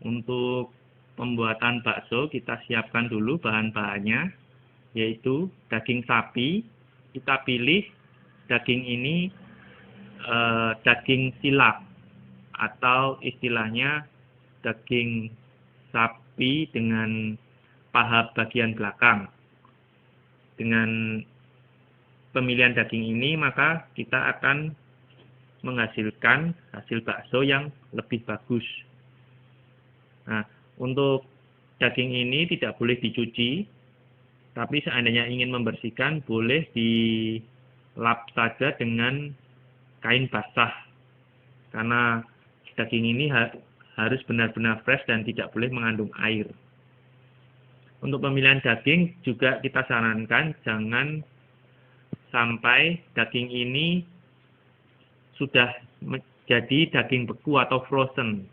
Untuk pembuatan bakso kita siapkan dulu bahan-bahannya, yaitu daging sapi. Kita pilih daging ini daging silak atau istilahnya daging sapi dengan paha bagian belakang. Dengan pemilihan daging ini maka kita akan menghasilkan hasil bakso yang lebih bagus. Nah, untuk daging ini tidak boleh dicuci, tapi seandainya ingin membersihkan boleh dilap saja dengan kain basah, karena daging ini harus benar-benar fresh dan tidak boleh mengandung air. Untuk pemilihan daging juga kita sarankan jangan sampai daging ini sudah menjadi daging beku atau frozen.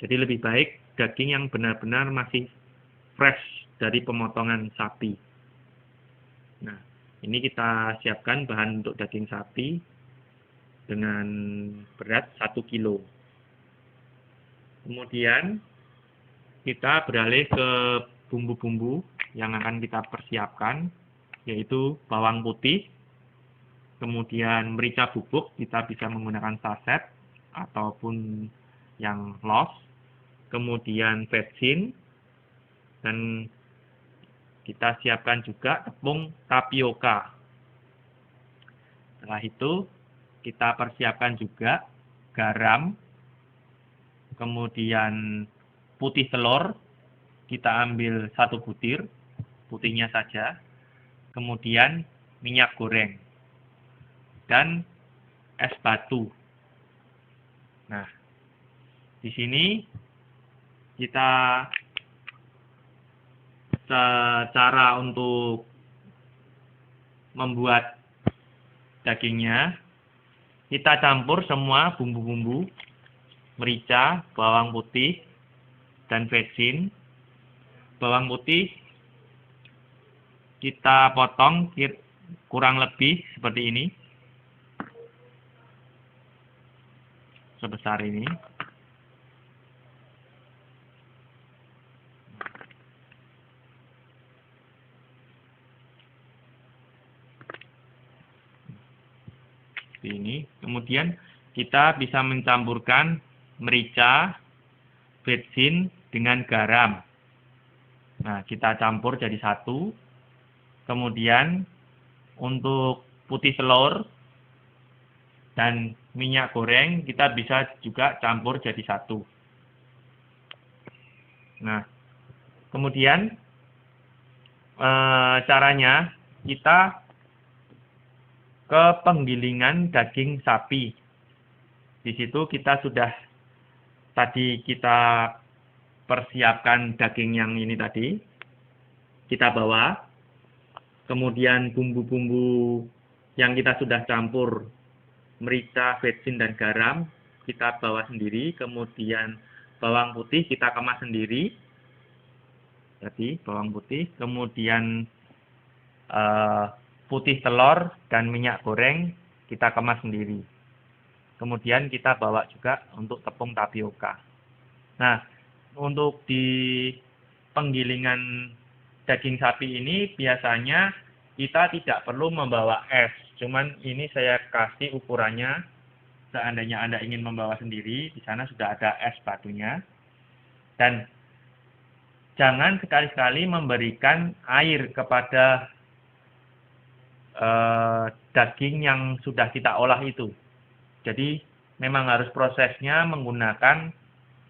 Jadi lebih baik daging yang benar-benar masih fresh dari pemotongan sapi. Nah, ini kita siapkan bahan untuk daging sapi dengan berat 1 kilo. Kemudian kita beralih ke bumbu-bumbu yang akan kita persiapkan, yaitu bawang putih, kemudian merica bubuk, kita bisa menggunakan saset ataupun yang loss, kemudian vetsin, dan kita siapkan juga tepung tapioka. Setelah itu kita persiapkan juga garam, kemudian putih telur, kita ambil 1 butir, putihnya saja, kemudian minyak goreng, dan es batu. Nah, di sini kita cara untuk membuat dagingnya, kita campur semua bumbu-bumbu, merica, bawang putih, dan vetsin. Bawang putih kita potong kurang lebih seperti ini, sebesar ini. Ini. Kemudian kita bisa mencampurkan merica, vetsin dengan garam. Nah, kita campur jadi satu. Kemudian untuk putih telur dan minyak goreng kita bisa juga campur jadi satu. Nah, kemudian caranya kita ke penggilingan daging sapi. Di situ kita sudah tadi kita persiapkan daging yang ini tadi, kita bawa, kemudian bumbu-bumbu yang kita sudah campur, merica, vetsin, dan garam, kita bawa sendiri, kemudian bawang putih kita kemas sendiri, tadi bawang putih, kemudian putih telur dan minyak goreng kita kemas sendiri. Kemudian kita bawa juga untuk tepung tapioka. Nah, untuk di penggilingan daging sapi ini biasanya kita tidak perlu membawa es. Cuman ini saya kasih ukurannya. Seandainya Anda ingin membawa sendiri, di sana sudah ada es batunya. Dan jangan sekali-sekali memberikan air kepada daging yang sudah kita olah itu. Jadi memang harus prosesnya menggunakan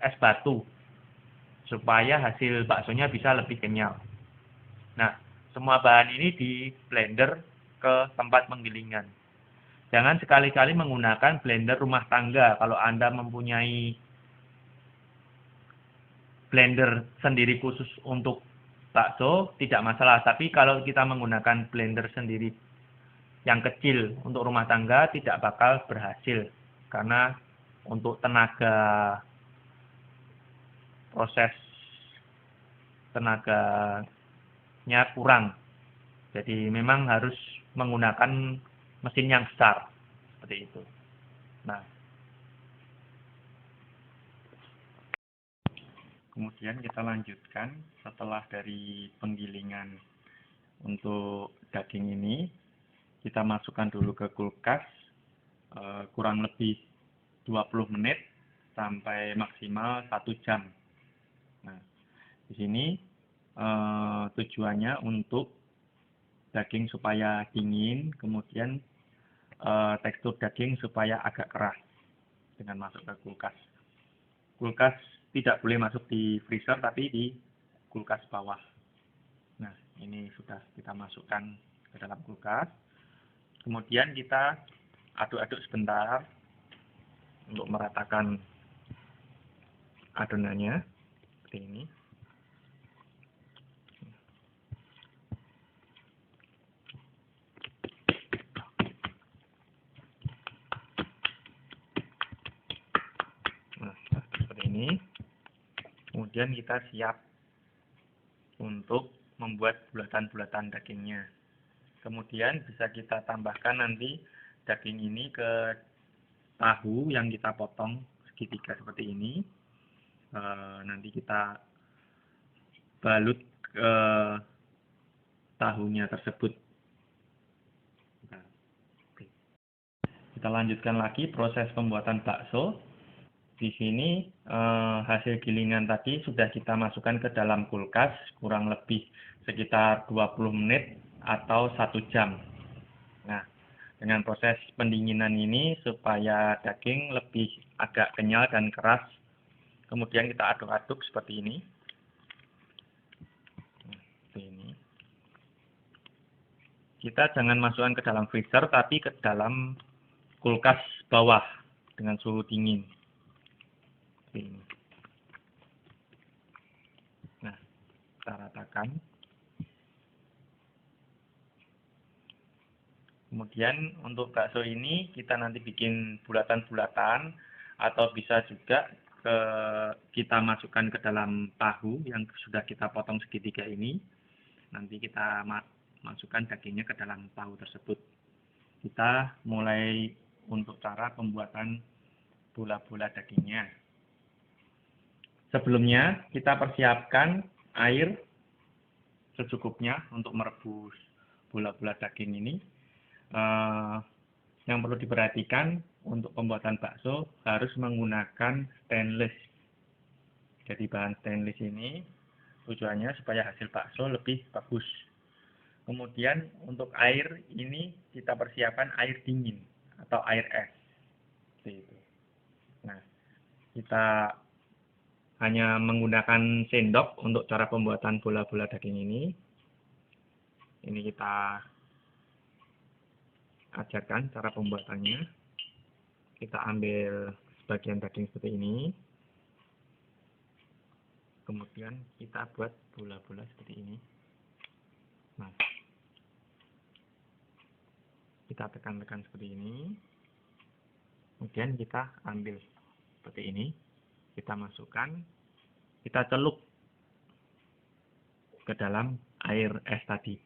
es batu supaya hasil baksonya bisa lebih kenyal. Nah, semua bahan ini di blender ke tempat penggilingan. Jangan sekali-kali menggunakan blender rumah tangga. Kalau Anda mempunyai blender sendiri khusus untuk bakso, tidak masalah. Tapi kalau kita menggunakan blender sendiri yang kecil untuk rumah tangga, tidak bakal berhasil. Karena untuk tenaga proses tenaganya kurang. Jadi memang harus menggunakan mesin yang besar seperti itu. Nah, Kemudian kita lanjutkan setelah dari penggilingan untuk daging ini, kita masukkan dulu ke kulkas kurang lebih 20 menit sampai maksimal 1 jam. Nah, di sini tujuannya untuk daging supaya dingin, kemudian tekstur daging supaya agak keras dengan masuk ke kulkas. Kulkas tidak boleh masuk di freezer, tapi di kulkas bawah. Nah, ini sudah kita masukkan ke dalam kulkas. Kemudian kita aduk-aduk sebentar untuk meratakan adonannya seperti ini. Nah, seperti ini. Kemudian kita siap untuk membuat bulatan-bulatan dagingnya. Kemudian bisa kita tambahkan nanti daging ini ke tahu yang kita potong segitiga seperti ini. Nanti kita balut ke tahunya tersebut. Nah, kita lanjutkan lagi proses pembuatan bakso. Di sini hasil gilingan tadi sudah kita masukkan ke dalam kulkas kurang lebih sekitar 20 menit atau 1 jam. Nah, dengan proses pendinginan ini supaya daging lebih agak kenyal dan keras, kemudian kita aduk-aduk seperti ini. Seperti ini. Kita jangan masukkan ke dalam freezer, tapi ke dalam kulkas bawah dengan suhu dingin. Ini. Nah, kita ratakan. Kemudian untuk bakso ini kita nanti bikin bulatan-bulatan atau bisa juga kita masukkan ke dalam tahu yang sudah kita potong segitiga ini. Nanti kita masukkan dagingnya ke dalam tahu tersebut. Kita mulai untuk cara pembuatan bola-bola dagingnya. Sebelumnya kita persiapkan air secukupnya untuk merebus bola-bola daging ini. Yang perlu diperhatikan untuk pembuatan bakso harus menggunakan stainless. Jadi bahan stainless ini tujuannya supaya hasil bakso lebih bagus. Kemudian untuk air ini kita persiapkan air dingin atau air es. Seperti itu. Nah, kita hanya menggunakan sendok untuk cara pembuatan bola-bola daging ini. Ini kita ajarkan cara pembuatannya. Kita ambil sebagian daging seperti ini. Kemudian kita buat bola-bola seperti ini. Nah, kita tekan-tekan seperti ini. Kemudian kita ambil seperti ini. Kita masukkan, kita celup ke dalam air es tadi.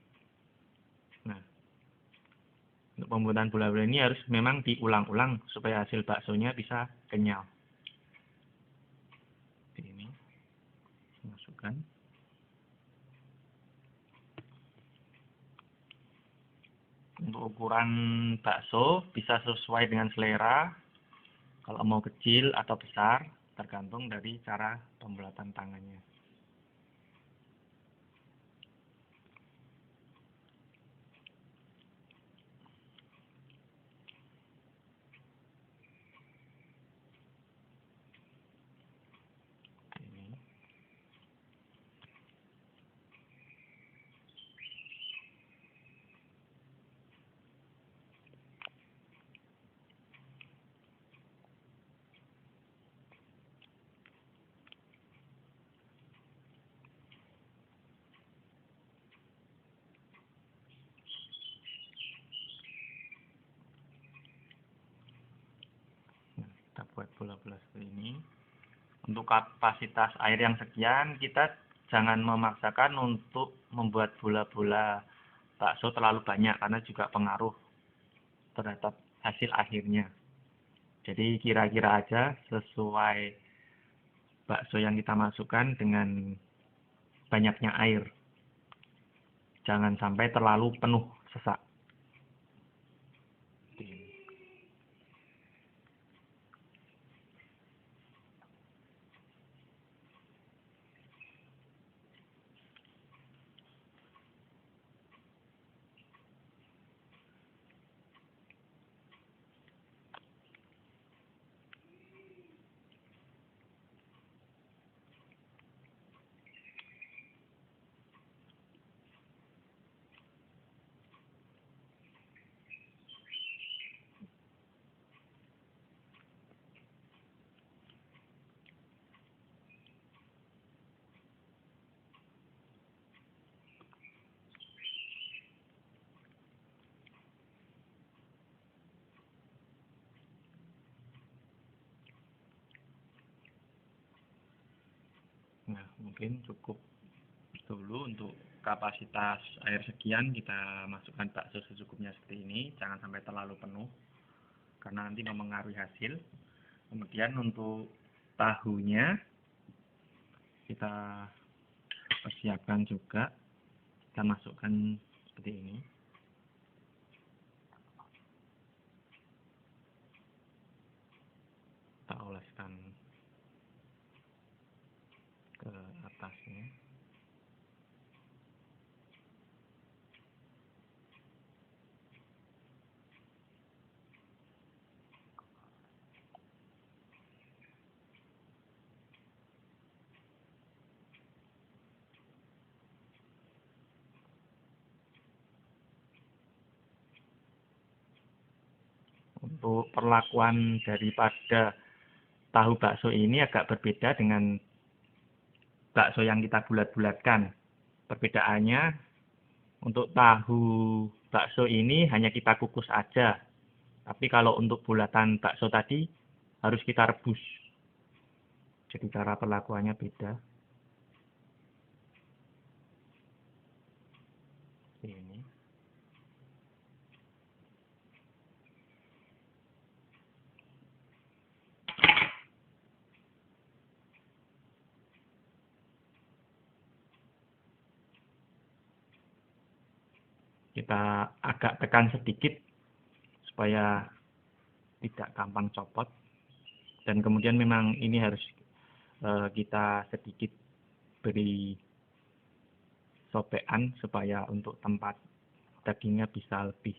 Nah, untuk pembuatan bola-bola ini harus memang diulang-ulang supaya hasil baksonya bisa kenyal. Seperti ini. Masukkan. Untuk ukuran bakso bisa sesuai dengan selera. Kalau mau kecil atau besar, tergantung dari cara pembulatan tangannya. Ini. Kita buat bola-bola seperti ini. Untuk kapasitas air yang sekian, kita jangan memaksakan untuk membuat bola-bola bakso terlalu banyak, karena juga pengaruh terhadap hasil akhirnya. Jadi kira-kira aja sesuai bakso yang kita masukkan dengan banyaknya air. Jangan sampai terlalu penuh sesak. Nah, mungkin cukup dulu untuk kapasitas air sekian. Kita masukkan bakso secukupnya seperti ini, jangan sampai terlalu penuh karena nanti mempengaruhi hasil. Kemudian untuk tahunya kita persiapkan juga, kita masukkan seperti ini. Kita oleskan ke atasnya. Untuk perlakuan daripada tahu bakso ini agak berbeda dengan bakso yang kita bulat-bulatkan. Perbedaannya, untuk tahu bakso ini hanya kita kukus aja. Tapi kalau untuk bulatan bakso tadi harus kita rebus. Jadi cara perlakuannya beda. Ini. Kita agak tekan sedikit supaya tidak gampang copot. Dan kemudian memang ini harus kita sedikit beri sobekan supaya untuk tempat dagingnya bisa lebih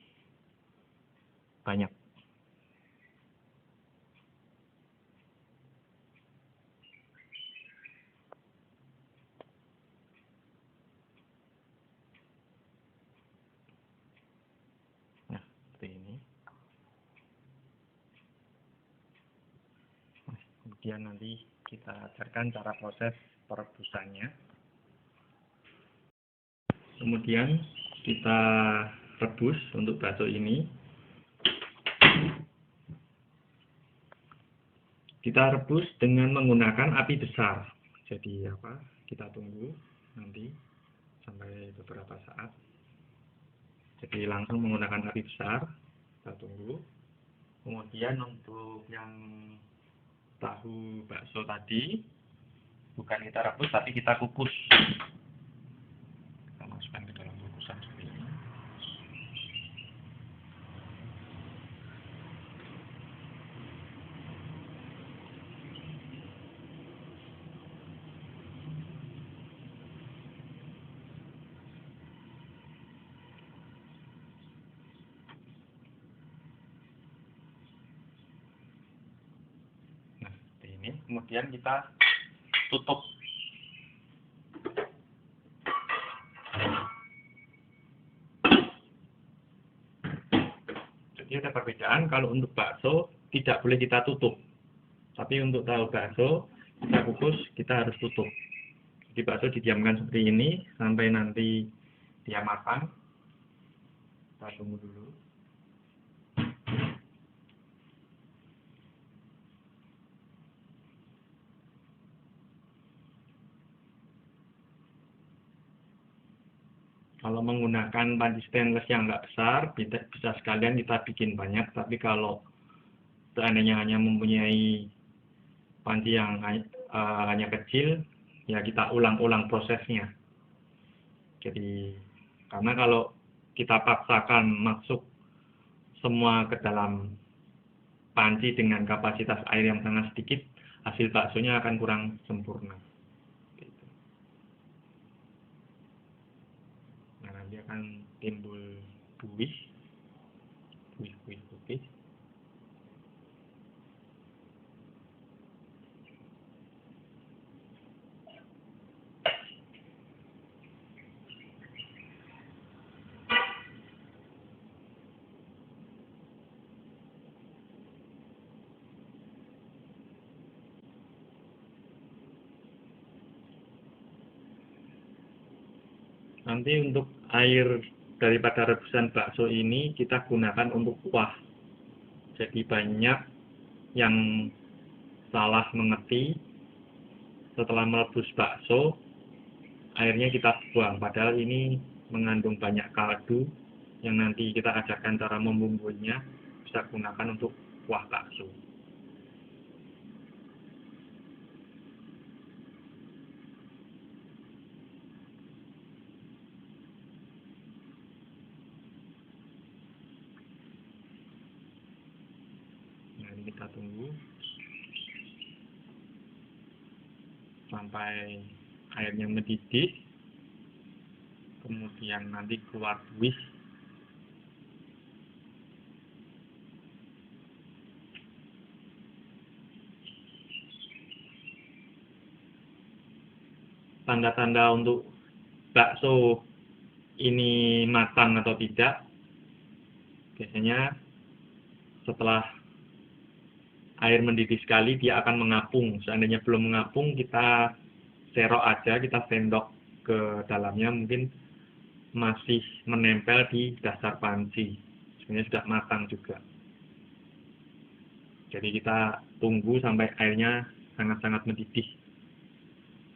banyak. Nah, seperti ini. Kemudian nanti kita ajarkan cara proses perebusannya. Kemudian kita rebus untuk bakso ini. Kita rebus dengan menggunakan api besar. Jadi kita tunggu nanti sampai beberapa saat. Jadi langsung menggunakan api besar, kita tunggu. Kemudian untuk yang tahu bakso tadi, bukan kita rebus tapi kita kukus. Kita masukkan ke dalam kukusan seperti ini. Nah, seperti ini. Kemudian kita tutup. Jadi ada perbedaan, kalau untuk bakso tidak boleh kita tutup. Tapi untuk tahu bakso, kita kukus, kita harus tutup. Jadi bakso didiamkan seperti ini sampai nanti dia matang. Kita tunggu dulu. Kalau menggunakan panci stainless yang nggak besar, bisa sekalian kita bikin banyak. Tapi kalau seandainya hanya mempunyai panci yang hanya kecil, ya kita ulang-ulang prosesnya. Jadi karena kalau kita paksakan masuk semua ke dalam panci dengan kapasitas air yang sangat sedikit, hasil baksonya akan kurang sempurna. Gitu. Nah, nanti akan timbul buih putih. Nanti untuk air daripada rebusan bakso ini kita gunakan untuk kuah. Jadi banyak yang salah mengerti, setelah merebus bakso, airnya kita buang. Padahal ini mengandung banyak kaldu yang nanti kita ajarkan cara membumbunya, bisa gunakan untuk kuah bakso. Nah, ini kita tunggu sampai airnya mendidih, kemudian nanti keluar buih. Tanda-tanda untuk bakso ini matang atau tidak, biasanya setelah air mendidih sekali dia akan mengapung. Seandainya belum mengapung, kita serok aja, kita sendok ke dalamnya, mungkin masih menempel di dasar panci. Sebenarnya sudah matang juga. Jadi kita tunggu sampai airnya sangat-sangat mendidih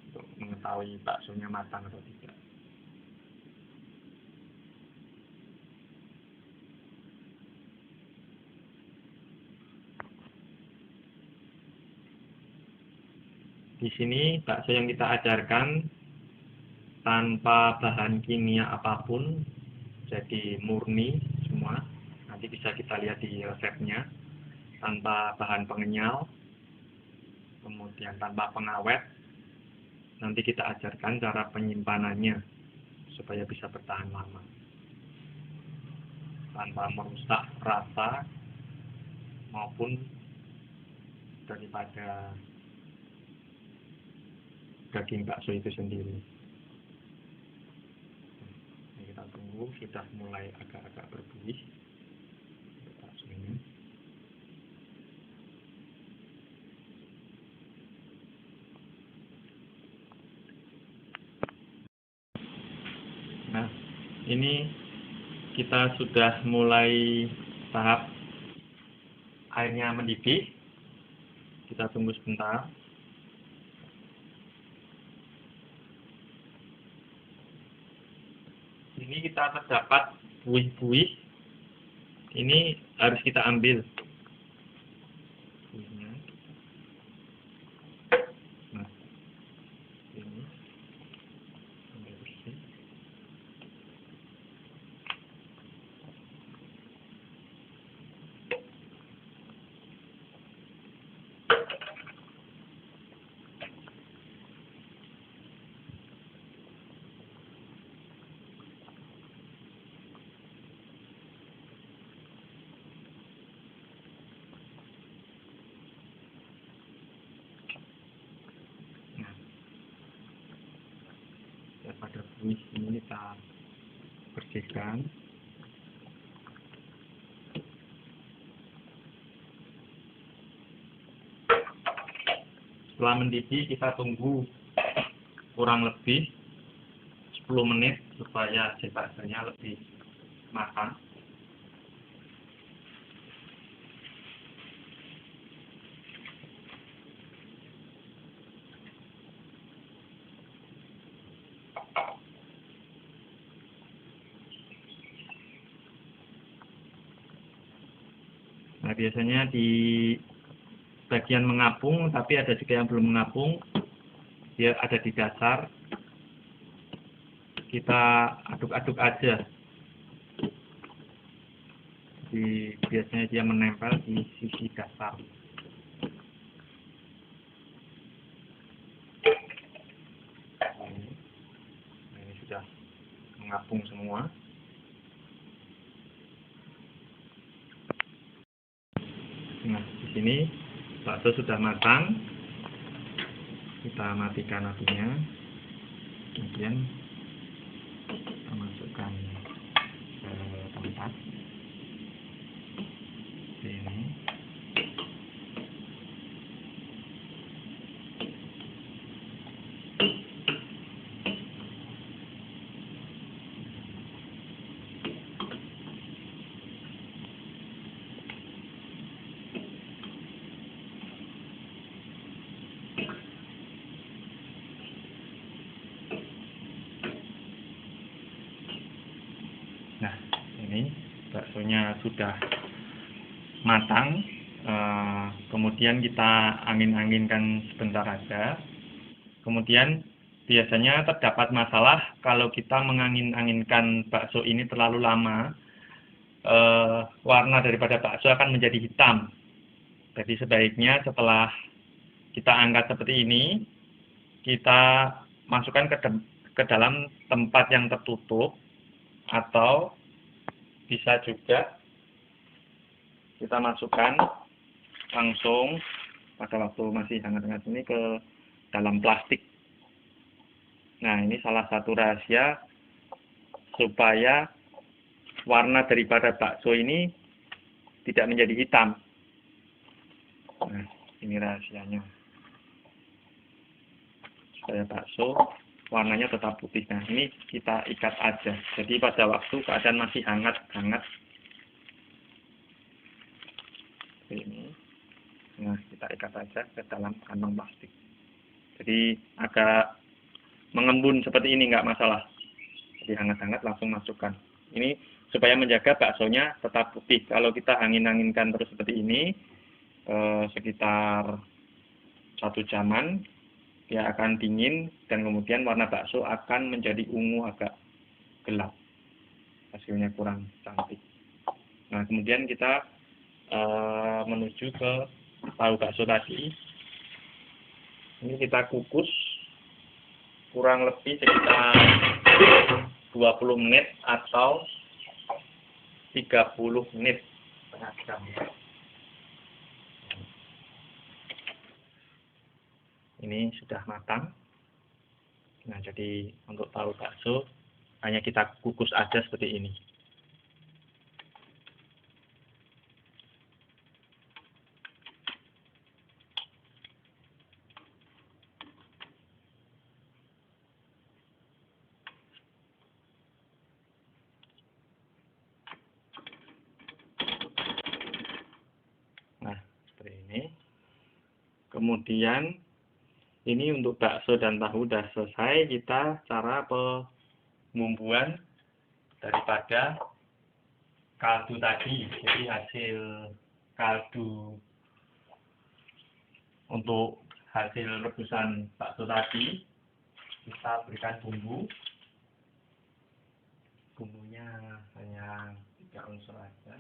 untuk mengetahui baksonya matang atau tidak. Di sini bakso yang kita ajarkan tanpa bahan kimia apapun, jadi murni semua. Nanti bisa kita lihat di resepnya, tanpa bahan pengenyal, kemudian tanpa pengawet. Nanti kita ajarkan cara penyimpanannya supaya bisa bertahan lama tanpa merusak rasa maupun daripada daging bakso itu sendiri. Ini kita tunggu, sudah mulai agak-agak berbuih baksonya. Nah, ini kita sudah mulai tahap airnya mendidih. Kita tunggu sebentar. Ini kita terdapat buih-buih, ini harus kita ambil buihnya. Nah, ini ambil bersih. Daripada buih ini kita bersihkan. Setelah mendidih kita tunggu kurang lebih 10 menit supaya si baksonya lebih matang. Nah, biasanya di sebagian mengapung, tapi ada juga yang belum mengapung. Dia ada di dasar. Kita aduk-aduk aja. Jadi biasanya dia menempel di sisi dasar. Ini sudah mengapung semua. Nah, di sini bakso sudah matang. Kita matikan apinya. Kemudian kita masukkan ke tempat. Seperti ini. Nah, ini baksonya sudah matang. Kemudian kita angin-anginkan sebentar aja. Kemudian biasanya terdapat masalah kalau kita mengangin-anginkan bakso ini terlalu lama. Warna daripada bakso akan menjadi hitam. Jadi sebaiknya setelah kita angkat seperti ini, kita masukkan ke dalam tempat yang tertutup. Atau bisa juga kita masukkan langsung pada waktu masih hangat-hangat ini ke dalam plastik. Nah, ini salah satu rahasia supaya warna daripada bakso ini tidak menjadi hitam. Nah, ini rahasianya. Supaya bakso warnanya tetap putih. Nah, ini kita ikat aja. Jadi pada waktu keadaan masih hangat-hangat ini, nah kita ikat aja ke dalam kantong plastik. Jadi agak mengembun seperti ini nggak masalah. Jadi hangat-hangat langsung masukkan. Ini supaya menjaga baksonya tetap putih. Kalau kita angin-anginkan terus seperti ini, sekitar 1 jaman, dia akan dingin dan kemudian warna bakso akan menjadi ungu agak gelap. Hasilnya kurang cantik. Nah, kemudian kita menuju ke tahu bakso tadi. Ini kita kukus kurang lebih sekitar 20 menit atau 30 menit, setengah jam. Ini sudah matang. Nah, jadi untuk tahu bakso hanya kita kukus aja seperti ini. Nah, seperti ini. Kemudian ini untuk bakso dan tahu sudah selesai. Kita cara pembumbuan daripada kaldu tadi. Jadi hasil kaldu untuk hasil rebusan bakso tadi, kita berikan bumbu. Bumbunya hanya 3 unsur aja.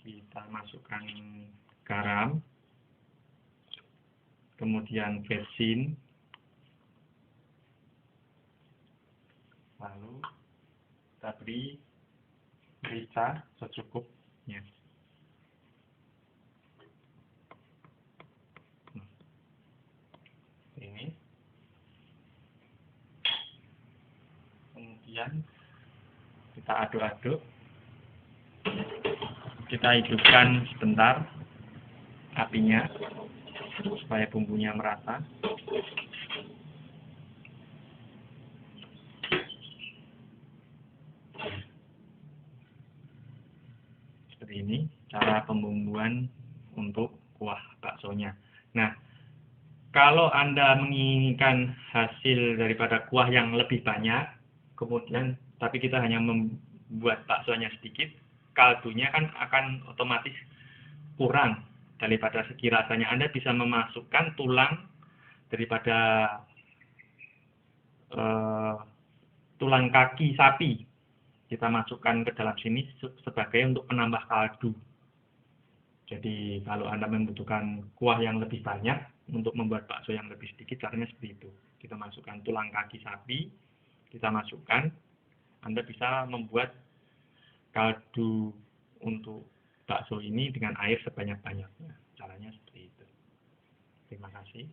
Kita masukkan garam, kemudian betsin, lalu kita beri merica secukupnya. Ini. Kemudian kita aduk-aduk. Kita hidupkan sebentar apinya supaya bumbunya merata. Seperti ini cara pembumbuan untuk kuah baksonya. Nah, kalau Anda menginginkan hasil daripada kuah yang lebih banyak, kemudian tapi kita hanya membuat baksonya sedikit, kaldunya kan akan otomatis kurang daripada segi rasanya, Anda bisa memasukkan tulang daripada tulang kaki sapi. Kita masukkan ke dalam sini sebagai untuk penambah kaldu. Jadi kalau Anda membutuhkan kuah yang lebih banyak untuk membuat bakso yang lebih sedikit, caranya seperti itu. Kita masukkan tulang kaki sapi, kita masukkan, Anda bisa membuat kaldu untuk bakso ini dengan air sebanyak-banyaknya. Caranya seperti itu. Terima kasih.